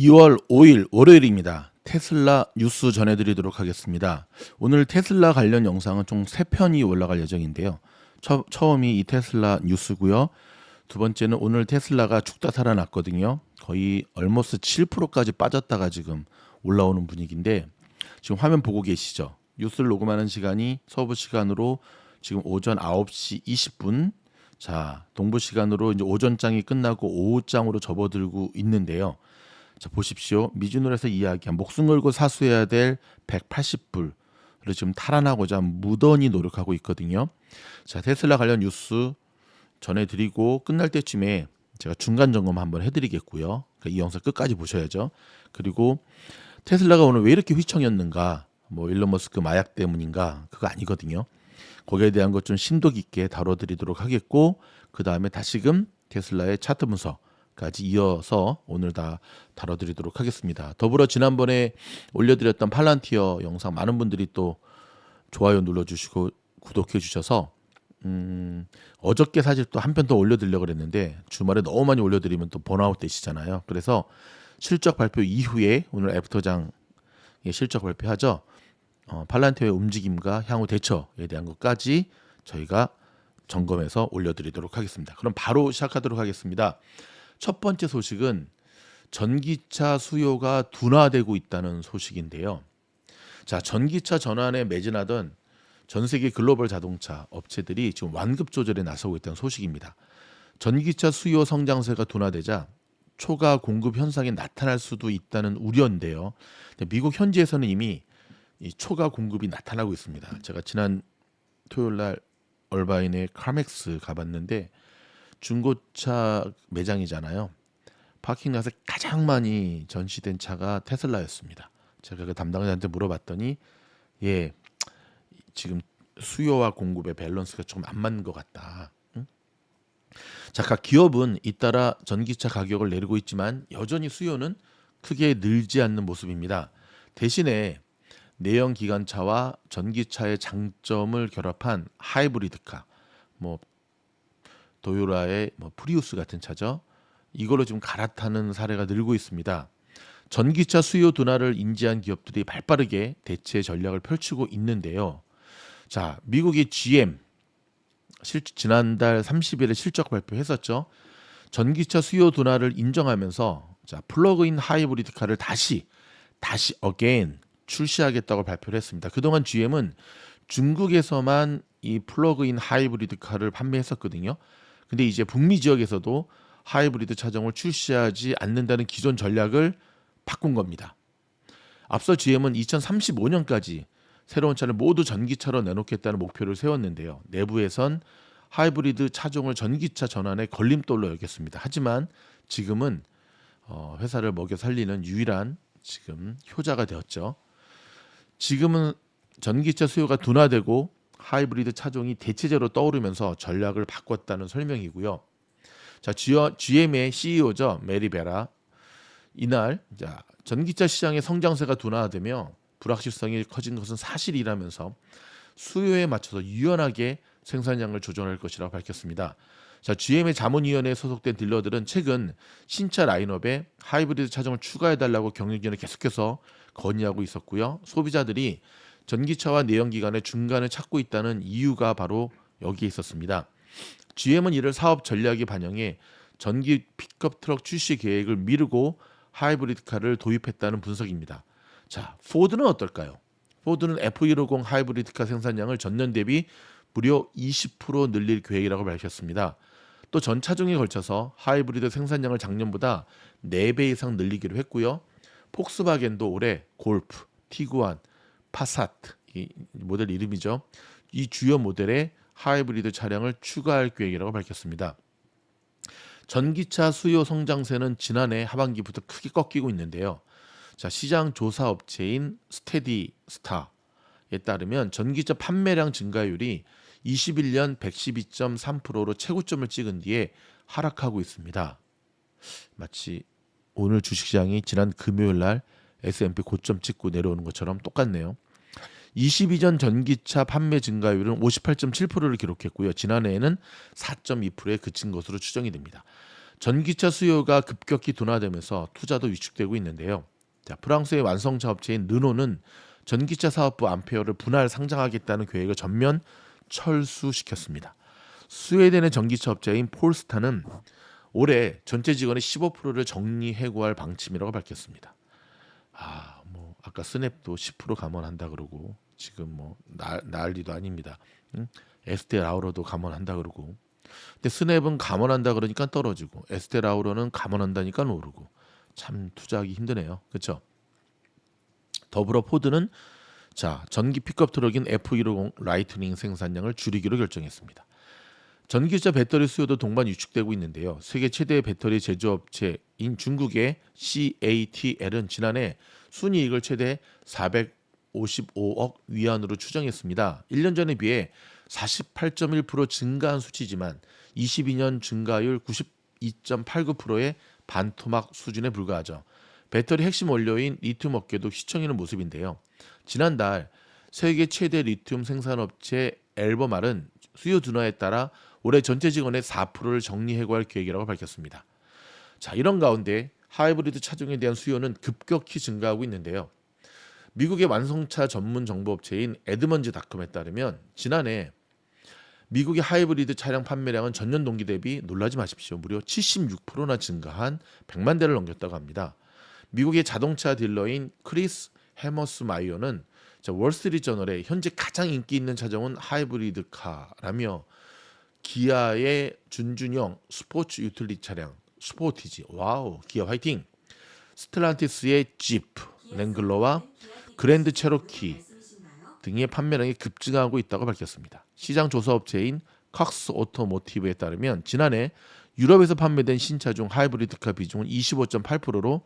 2월 5일 월요일입니다. 테슬라 뉴스 전해드리도록 하겠습니다. 오늘 테슬라 관련 영상은 총 3편이 올라갈 예정인데요. 처음이 이 테슬라 뉴스고요. 두 번째는 오늘 테슬라가 죽다 살아났거든요. 거의 얼머스 7%까지 빠졌다가 지금 올라오는 분위기인데, 지금 화면 보고 계시죠? 뉴스를 녹음하는 시간이 서부 시간으로 지금 오전 9시 20분. 자, 동부 시간으로 이제 오전장이 끝나고 오후장으로 접어들고 있는데요. 자, 보십시오. 미주노에서 이야기한 목숨 걸고 사수해야 될 180불을 지금 탈환하고자 무던히 노력하고 있거든요. 자, 테슬라 관련 뉴스 전해드리고 끝날 때쯤에 제가 중간 점검 한번 해드리겠고요. 그러니까 이 영상 끝까지 보셔야죠. 그리고 테슬라가 오늘 왜 이렇게 휘청였는가, 뭐 일론 머스크 마약 때문인가, 그거 아니거든요. 거기에 대한 것 좀 심도 깊게 다뤄드리도록 하겠고, 그 다음에 다시금 테슬라의 차트 분석까지 이어서 오늘 다 다뤄드리도록 하겠습니다. 더불어 지난번에 올려드렸던 팔란티어 영상 많은 분들이 또 좋아요 눌러주시고 구독해 주셔서 어저께 사실 또 한 편 더 올려드리려고 그랬는데 주말에 너무 많이 올려드리면 또 번아웃 되시잖아요. 그래서 실적 발표 이후에 오늘 애프터장에 실적 발표하죠. 팔란티어의 움직임과 향후 대처에 대한 것까지 저희가 점검해서 올려드리도록 하겠습니다. 그럼 바로 시작하도록 하겠습니다. 첫 번째 소식은 전기차 수요가 둔화되고 있다는 소식인데요. 자, 전기차 전환에 매진하던 전 세계 글로벌 자동차 업체들이 지금 완급 조절에 나서고 있다는 소식입니다. 전기차 수요 성장세가 둔화되자 초과 공급 현상이 나타날 수도 있다는 우려인데요. 미국 현지에서는 이미 이 초과 공급이 나타나고 있습니다. 제가 지난 토요일 날 얼바인의 카맥스 가봤는데 중고차 매장이잖아요. 파킹plat에 가장 많이 전시된 차가 테슬라였습니다. 제가 그 담당자한테 물어봤더니 예, 지금 수요와 공급의 밸런스가 조금 안 맞는 것 같다. 응? 자, 각 기업은 잇따라 전기차 가격을 내리고 있지만 여전히 수요는 크게 늘지 않는 모습입니다. 대신에 내연 기관차와 전기차의 장점을 결합한 하이브리드카, 뭐 도요라의 프리우스 같은 차죠. 이걸로 지금 갈아타는 사례가 늘고 있습니다. 전기차 수요 둔화를 인지한 기업들이 발빠르게 대체 전략을 펼치고 있는데요. 자, 미국의 GM 지난달 30일에 실적 발표했었죠. 전기차 수요 둔화를 인정하면서 자, 플러그인 하이브리드 카를 다시 again 출시하겠다고 발표를 했습니다. 그동안 GM은 중국에서만 이 플러그인 하이브리드 카를 판매했었거든요. 근데 이제 북미 지역에서도 하이브리드 차종을 출시하지 않는다는 기존 전략을 바꾼 겁니다. 앞서 GM은 2035년까지 새로운 차를 모두 전기차로 내놓겠다는 목표를 세웠는데요. 내부에선 하이브리드 차종을 전기차 전환의 걸림돌로 여겼습니다. 하지만 지금은 회사를 먹여 살리는 유일한 지금 효자가 되었죠. 지금은 전기차 수요가 둔화되고 하이브리드 차종이 대체제로 떠오르면서 전략을 바꿨다는 설명이고요. 자, GM의 CEO죠. 메리 베라. 이날 전기차 시장의 성장세가 둔화되며 불확실성이 커진 것은 사실이라면서 수요에 맞춰서 유연하게 생산량을 조정할 것이라고 밝혔습니다. 자, GM의 자문위원회에 소속된 딜러들은 최근 신차 라인업에 하이브리드 차종을 추가해달라고 경영진을 계속해서 건의하고 있었고요. 소비자들이 전기차와 내연기관의 중간을 찾고 있다는 이유가 바로 여기에 있었습니다. GM은 이를 사업 전략에 반영해 전기 픽업 트럭 출시 계획을 미루고 하이브리드카를 도입했다는 분석입니다. 자, 포드는 어떨까요? 포드는 F150 하이브리드카 생산량을 전년 대비 무려 20% 늘릴 계획이라고 밝혔습니다. 또 전 차종에 걸쳐서 하이브리드 생산량을 작년보다 4배 이상 늘리기로 했고요. 폭스바겐도 올해 골프, 티구안, 파사트, 이 모델 이름이죠. 이 주요 모델의 하이브리드 차량을 추가할 계획이라고 밝혔습니다. 전기차 수요 성장세는 지난해 하반기부터 크게 꺾이고 있는데요. 자, 시장 조사 업체인 스테디스타에 따르면 전기차 판매량 증가율이 21년 112.3%로 최고점을 찍은 뒤에 하락하고 있습니다. 마치 오늘 주식시장이 지난 금요일 날 S&P 고점 찍고 내려오는 것처럼 똑같네요. 22전 전기차 판매 증가율은 58.7%를 기록했고요. 지난해에는 4.2%에 그친 것으로 추정이 됩니다. 전기차 수요가 급격히 둔화되면서 투자도 위축되고 있는데요. 자, 프랑스의 완성차 업체인 르노는 전기차 사업부 암페어를 분할 상장하겠다는 계획을 전면 철수시켰습니다. 스웨덴의 전기차 업체인 폴스타는 올해 전체 직원의 15%를 정리 해고할 방침이라고 밝혔습니다. 뭐 아까 스냅도 10% 감원한다 그러고 지금 뭐 난리도 아닙니다. 응? 에스테 라우러도 감원한다 그러고. 근데 스냅은 감원한다 그러니까 떨어지고 에스테 라우러는 감원한다니까 오르고. 참 투자하기 힘드네요. 그렇죠? 더불어 포드는 전기 픽업 트럭인 F150 라이트닝 생산량을 줄이기로 결정했습니다. 전기차 배터리 수요도 동반 위축되고 있는데요. 세계 최대의 배터리 제조업체인 중국의 CATL은 지난해 순이익을 최대 455억 위안으로 추정했습니다. 1년 전에 비해 48.1% 증가한 수치지만 22년 증가율 92.89%의 반토막 수준에 불과하죠. 배터리 핵심 원료인 리튬 업계도 휘청이는 모습인데요. 지난달 세계 최대 리튬 생산업체 엘버말은 수요 둔화에 따라 올해 전체 직원의 4%를 정리해고할 계획이라고 밝혔습니다. 이런 가운데 하이브리드 차종에 대한 수요는 급격히 증가하고 있는데요. 미국의 완성차 전문 정보업체인 에드먼즈닷컴에 따르면 지난해 미국의 하이브리드 차량 판매량은 전년 동기 대비 놀라지 마십시오. 무려 76%나 증가한 100만 대를 넘겼다고 합니다. 미국의 자동차 딜러인 크리스 해머스 마이어는 월스트리트저널에 현재 가장 인기 있는 차종은 하이브리드카라며 기아의 준준형 스포츠 유틸리티 차량 스포티지, 와우, 기아 화이팅! 스텔란티스의 지프, 랭글러와 그랜드 체로키 등의 판매량이 급증하고 있다고 밝혔습니다. 시장 조사 업체인 칵스 오토모티브에 따르면 지난해 유럽에서 판매된 신차 중 하이브리드카 비중은 25.8%로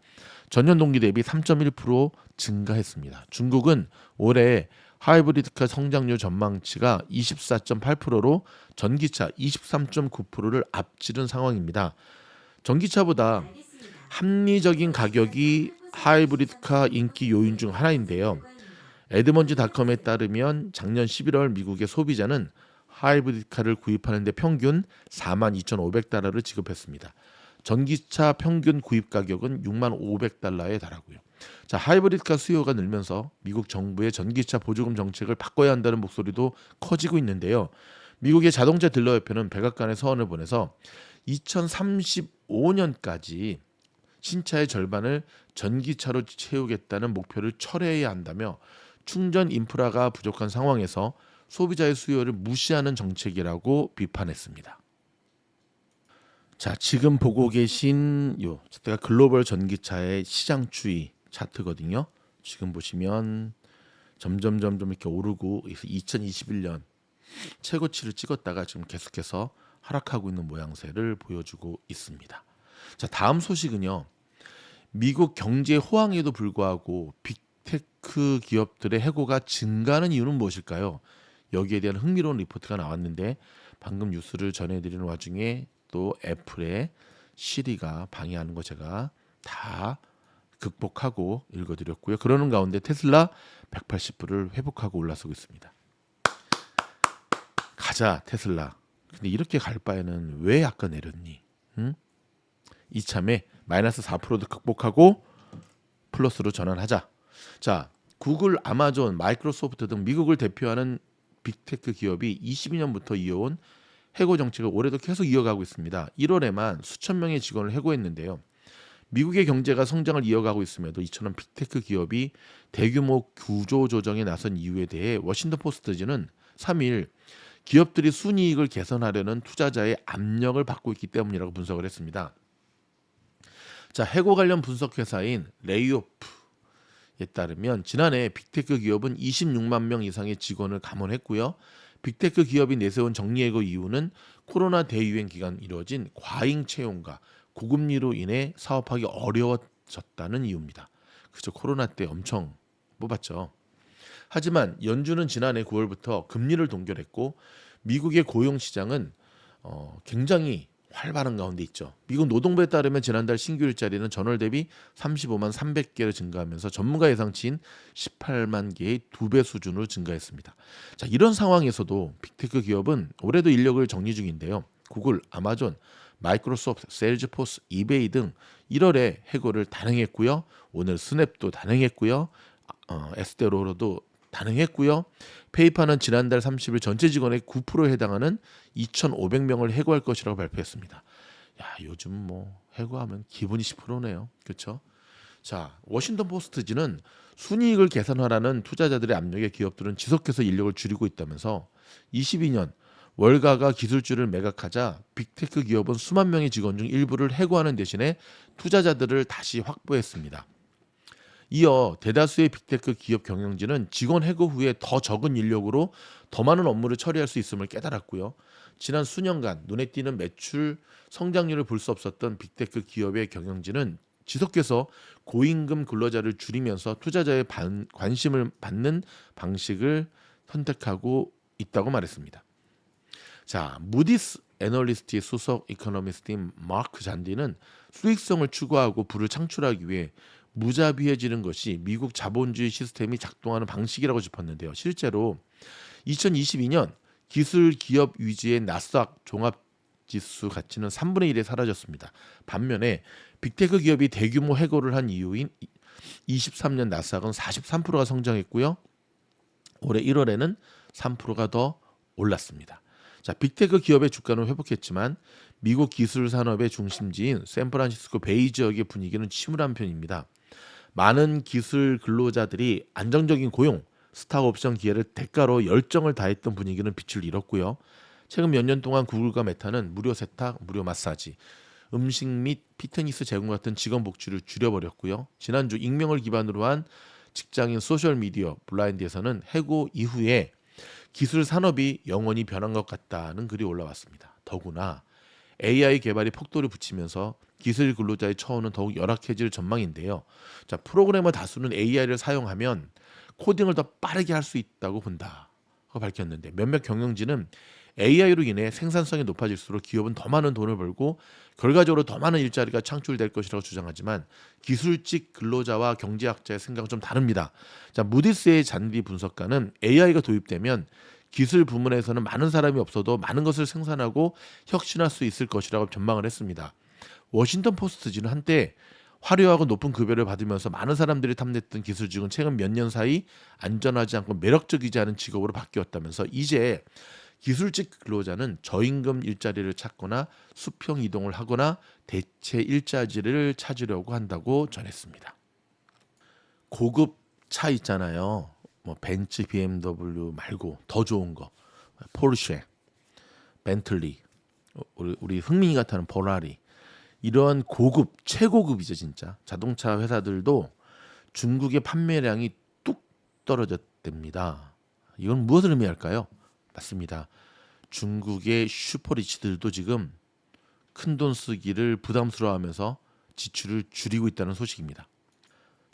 전년 동기 대비 3.1% 증가했습니다. 중국은 올해 하이브리드카 성장률 전망치가 24.8%로 전기차 23.9%를 앞지른 상황입니다. 전기차보다 합리적인 가격이 하이브리드카 인기 요인 중 하나인데요. 에드먼즈닷컴에 따르면 작년 11월 미국의 소비자는 하이브리드카를 구입하는 데 평균 42,500달러를 지급했습니다. 전기차 평균 구입 가격은 6500달러에 달하고요. 하이브리드카 수요가 늘면서 미국 정부의 전기차 보조금 정책을 바꿔야 한다는 목소리도 커지고 있는데요. 미국의 자동차 딜러협회는 백악관에 서원을 보내서 2035년까지 신차의 절반을 전기차로 채우겠다는 목표를 철회해야 한다며 충전 인프라가 부족한 상황에서 소비자의 수요를 무시하는 정책이라고 비판했습니다. 지금 보고 계신 요 차트가 글로벌 전기차의 시장 추이 차트거든요. 지금 보시면 점점 이렇게 오르고 2021년 최고치를 찍었다가 지금 계속해서 하락하고 있는 모양새를 보여주고 있습니다. 다음 소식은요. 미국 경제 호황에도 불구하고 빅테크 기업들의 해고가 증가하는 이유는 무엇일까요? 여기에 대한 흥미로운 리포트가 나왔는데 방금 뉴스를 전해드리는 와중에 또 애플의 시리가 방해하는 거 제가 다 극복하고 읽어드렸고요. 그러는 가운데 테슬라 180불을 회복하고 올라서고 있습니다. 가자 테슬라. 근데 이렇게 갈 바에는 왜 아까 내렸니? 이참에 마이너스 4%도 극복하고 플러스로 전환하자. 구글, 아마존, 마이크로소프트 등 미국을 대표하는 빅테크 기업이 22년부터 이어온 해고 정책을 올해도 계속 이어가고 있습니다. 1월에만 수천 명의 직원을 해고했는데요. 미국의 경제가 성장을 이어가고 있음에도 이처럼 빅테크 기업이 대규모 구조 조정에 나선 이유에 대해 워싱턴 포스트지는 3일 기업들이 순이익을 개선하려는 투자자의 압력을 받고 있기 때문이라고 분석을 했습니다. 해고 관련 분석 회사인 레이오프에 따르면 지난해 빅테크 기업은 26만 명 이상의 직원을 감원했고요. 빅테크 기업이 내세운 정리해고 이유는 코로나 대유행 기간 이루어진 과잉 채용과 고금리로 인해 사업하기 어려워졌다는 이유입니다. 그죠? 코로나 때 엄청 뽑았죠. 하지만 연준은 지난해 9월부터 금리를 동결했고 미국의 고용 시장은 굉장히 활발한 가운데 있죠. 미국 노동부에 따르면 지난달 신규 일자리는 전월 대비 35만 300개로 증가하면서 전문가 예상치인 18만 개의 2배 수준으로 증가했습니다. 이런 상황에서도 빅테크 기업은 올해도 인력을 정리 중인데요. 구글, 아마존, 마이크로소프트, 세일즈포스, 이베이 등 1월에 해고를 단행했고요. 오늘 스냅도 단행했고요. 에스테로도 단행했고요. 페이팔은 지난달 30일 전체 직원의 9%에 해당하는 2,500명을 해고할 것이라고 발표했습니다. 야, 요즘 뭐 해고하면 기본이 10%네요. 그렇죠? 자, 워싱턴 포스트지는 순이익을 개선하라는 투자자들의 압력에 기업들은 지속해서 인력을 줄이고 있다면서 22년 월가가 기술주를 매각하자 빅테크 기업은 수만 명의 직원 중 일부를 해고하는 대신에 투자자들을 다시 확보했습니다. 이어 대다수의 빅테크 기업 경영진은 직원 해고 후에 더 적은 인력으로 더 많은 업무를 처리할 수 있음을 깨달았고요. 지난 수년간 눈에 띄는 매출 성장률을 볼 수 없었던 빅테크 기업의 경영진은 지속해서 고임금 근로자를 줄이면서 투자자의 관심을 받는 방식을 선택하고 있다고 말했습니다. 자, 무디스 애널리스트의 수석 이코노미스트인 마크 잔디는 수익성을 추구하고 부를 창출하기 위해 무자비해지는 것이 미국 자본주의 시스템이 작동하는 방식이라고 짚었는데요. 실제로 2022년 기술 기업 위주의 나스닥 종합지수 가치는 3분의 1에 사라졌습니다. 반면에 빅테크 기업이 대규모 해고를 한 이후인 23년 나스닥은 43%가 성장했고요. 올해 1월에는 3%가 더 올랐습니다. 자, 빅테크 기업의 주가는 회복했지만 미국 기술 산업의 중심지인 샌프란시스코 베이 지역의 분위기는 침울한 편입니다. 많은 기술 근로자들이 안정적인 고용, 스탁옵션 기회를 대가로 열정을 다했던 분위기는 빛을 잃었고요. 최근 몇 년 동안 구글과 메타는 무료 세탁, 무료 마사지, 음식 및 피트니스 제공 같은 직원 복지를 줄여버렸고요. 지난주 익명을 기반으로 한 직장인 소셜미디어 블라인드에서는 해고 이후에 기술 산업이 영원히 변한 것 같다는 글이 올라왔습니다. 더구나 AI 개발이 폭도를 붙이면서 기술 근로자의 처우는 더욱 열악해질 전망인데요. 자, 프로그래머 다수는 AI를 사용하면 코딩을 더 빠르게 할 수 있다고 본다고 밝혔는데 몇몇 경영진은 AI로 인해 생산성이 높아질수록 기업은 더 많은 돈을 벌고 결과적으로 더 많은 일자리가 창출될 것이라고 주장하지만 기술직 근로자와 경제학자의 생각은 좀 다릅니다. 자, 무디스의 잔디 분석가는 AI가 도입되면 기술 부문에서는 많은 사람이 없어도 많은 것을 생산하고 혁신할 수 있을 것이라고 전망을 했습니다. 워싱턴 포스트지는 한때 화려하고 높은 급여를 받으면서 많은 사람들이 탐냈던 기술직은 최근 몇 년 사이 안전하지 않고 매력적이지 않은 직업으로 바뀌었다면서 이제 기술직 근로자는 저임금 일자리를 찾거나 수평 이동을 하거나 대체 일자리를 찾으려고 한다고 전했습니다. 고급 차 있잖아요. 뭐 벤츠, BMW 말고 더 좋은 거, 포르쉐, 벤틀리, 우리 흥민이가 타는 포라리, 이런 고급 최고급이죠 진짜. 자동차 회사들도 중국의 판매량이 뚝 떨어졌답니다. 이건 무엇을 의미할까요? 맞습니다. 중국의 슈퍼리치들도 지금 큰돈 쓰기를 부담스러워하면서 지출을 줄이고 있다는 소식입니다.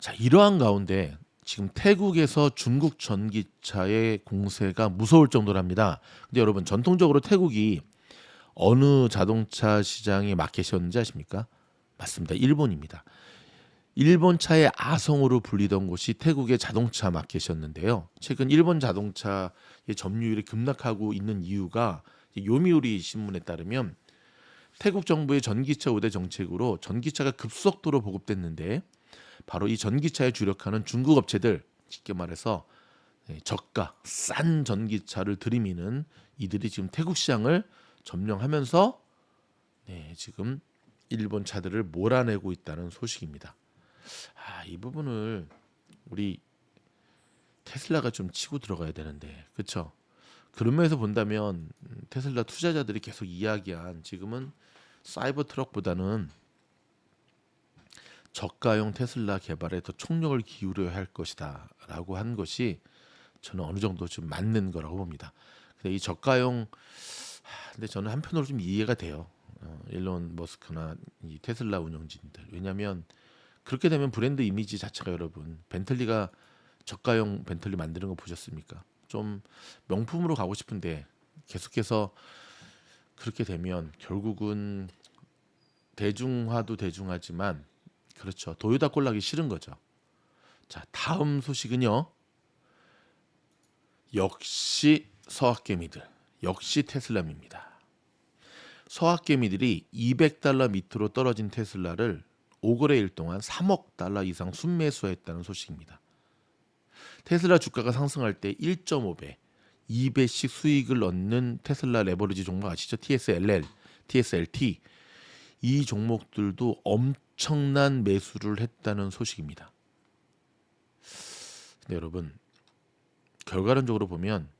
자, 이러한 가운데 지금 태국에서 중국 전기차의 공세가 무서울 정도랍니다. 근데 여러분 전통적으로 태국이 어느 자동차 시장의 마켓이었는지 아십니까? 맞습니다. 일본입니다. 일본 차의 아성으로 불리던 곳이 태국의 자동차 마켓이었는데요. 최근 일본 자동차의 점유율이 급락하고 있는 이유가 요미우리 신문에 따르면 태국 정부의 전기차 우대 정책으로 전기차가 급속도로 보급됐는데 바로 이 전기차에 주력하는 중국 업체들, 쉽게 말해서 저가 싼 전기차를 들이미는 이들이 지금 태국 시장을 점령하면서 지금 일본 차들을 몰아내고 있다는 소식입니다. 이 부분을 우리 테슬라가 좀 치고 들어가야 되는데, 그렇죠? 그런 면에서 본다면 테슬라 투자자들이 계속 이야기한 지금은 사이버 트럭보다는 저가용 테슬라 개발에 더 총력을 기울여야 할 것이다라고 한 것이 저는 어느 정도 좀 맞는 거라고 봅니다. 근데 이 저가용, 근데 저는 한편으로 좀 이해가 돼요. 일론 머스크나 이 테슬라 운영진들. 왜냐하면 그렇게 되면 브랜드 이미지 자체가 여러분 벤틀리가 저가용 벤틀리 만드는 거 보셨습니까? 좀 명품으로 가고 싶은데 계속해서 그렇게 되면 결국은 대중화도 대중하지만 그렇죠. 도요타 꼴라기 싫은 거죠. 자, 다음 소식은요. 역시 서학개미들, 역시 테슬라입니다. 서학개미들이 $200 밑으로 떨어진 테슬라를 5거래일 동안 3억 달러 이상 순매수했다는 소식입니다. 테슬라 주가가 상승할 때 1.5배, 2배씩 수익을 얻는 테슬라 레버리지 종목 아시죠? TSLL, TSLT 이 종목들도 엄청난 매수를 했다는 소식입니다. 근데 여러분, 결과론적으로 보면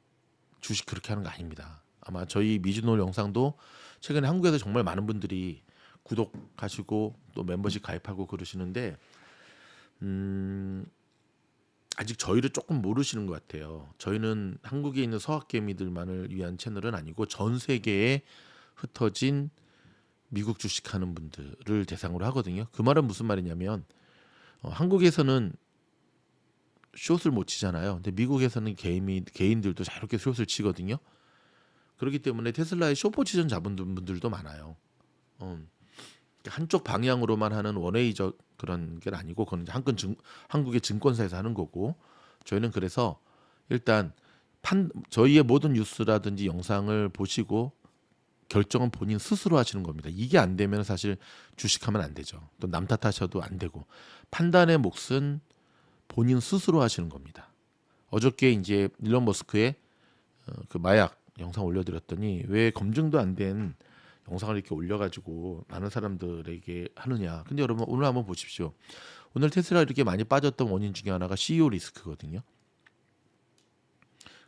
주식 그렇게 하는 거 아닙니다. 아마 저희 미주노 영상도 최근에 한국에서 정말 많은 분들이 구독하시고 또 멤버십 가입하고 그러시는데 아직 저희를 조금 모르시는 것 같아요. 저희는 한국에 있는 서학개미들만을 위한 채널은 아니고 전 세계에 흩어진 미국 주식하는 분들을 대상으로 하거든요. 그 말은 무슨 말이냐면 한국에서는 숏을 못 치잖아요. 근데 미국에서는 개인들도 자유롭게 숏을 치거든요. 그렇기 때문에 테슬라의 숏 포지션 잡은 분들도 많아요. 한쪽 방향으로만 하는 원웨이적 그런 게 아니고 그건 한국의 증권사에서 하는 거고 저희는 그래서 일단 저희의 모든 뉴스라든지 영상을 보시고 결정은 본인 스스로 하시는 겁니다. 이게 안 되면 사실 주식하면 안 되죠. 또 남 탓하셔도 안 되고 판단의 몫은 본인 스스로 하시는 겁니다. 어저께 이제 일론 머스크의 그 마약 영상 올려드렸더니 왜 검증도 안 된 영상을 이렇게 올려가지고 많은 사람들에게 하느냐. 근데 여러분 오늘 한번 보십시오. 오늘 테슬라 이렇게 많이 빠졌던 원인 중에 하나가 CEO 리스크거든요.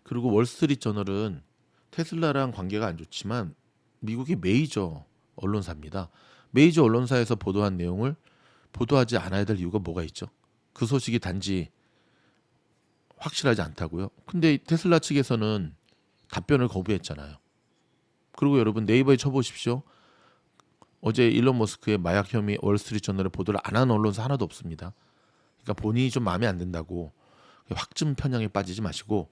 그리고 월스트리트 저널은 테슬라랑 관계가 안 좋지만 미국의 메이저 언론사입니다. 메이저 언론사에서 보도한 내용을 보도하지 않아야 될 이유가 뭐가 있죠? 그 소식이 단지 확실하지 않다고요? 근데 테슬라 측에서는 답변을 거부했잖아요. 그리고 여러분 네이버에 쳐보십시오. 어제 일론 머스크의 마약 혐의 월스트리트 저널에 보도를 안 한 언론사 하나도 없습니다. 그러니까 본인이 좀 마음에 안 든다고 확증 편향에 빠지지 마시고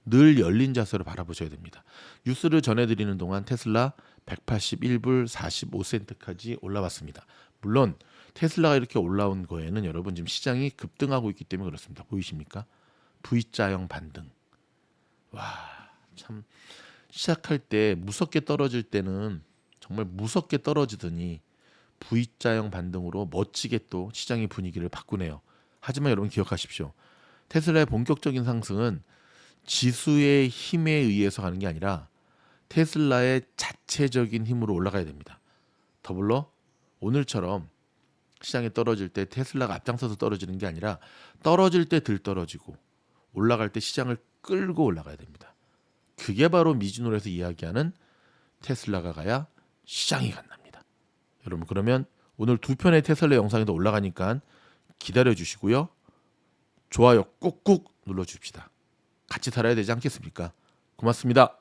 늘 열린 자세로 바라보셔야 됩니다. 뉴스를 전해드리는 동안 테슬라 181불 45센트까지 올라왔습니다. 물론 테슬라가 이렇게 올라온 거에는 여러분 지금 시장이 급등하고 있기 때문에 그렇습니다. 보이십니까? V자형 반등. 와, 참 시작할 때 무섭게 떨어질 때는 정말 무섭게 떨어지더니 V자형 반등으로 멋지게 또 시장의 분위기를 바꾸네요. 하지만 여러분 기억하십시오. 테슬라의 본격적인 상승은 지수의 힘에 의해서 가는 게 아니라 테슬라의 자체적인 힘으로 올라가야 됩니다. 더불어 오늘처럼 시장이 떨어질 때 테슬라가 앞장서서 떨어지는 게 아니라 떨어질 때 들 떨어지고 올라갈 때 시장을 끌고 올라가야 됩니다. 그게 바로 미주노에서 이야기하는 테슬라가 가야 시장이 간답니다. 여러분 그러면 오늘 두 편의 테슬라 영상에도 올라가니까 기다려 주시고요. 좋아요 꾹꾹 눌러 줍시다. 같이 살아야 되지 않겠습니까? 고맙습니다.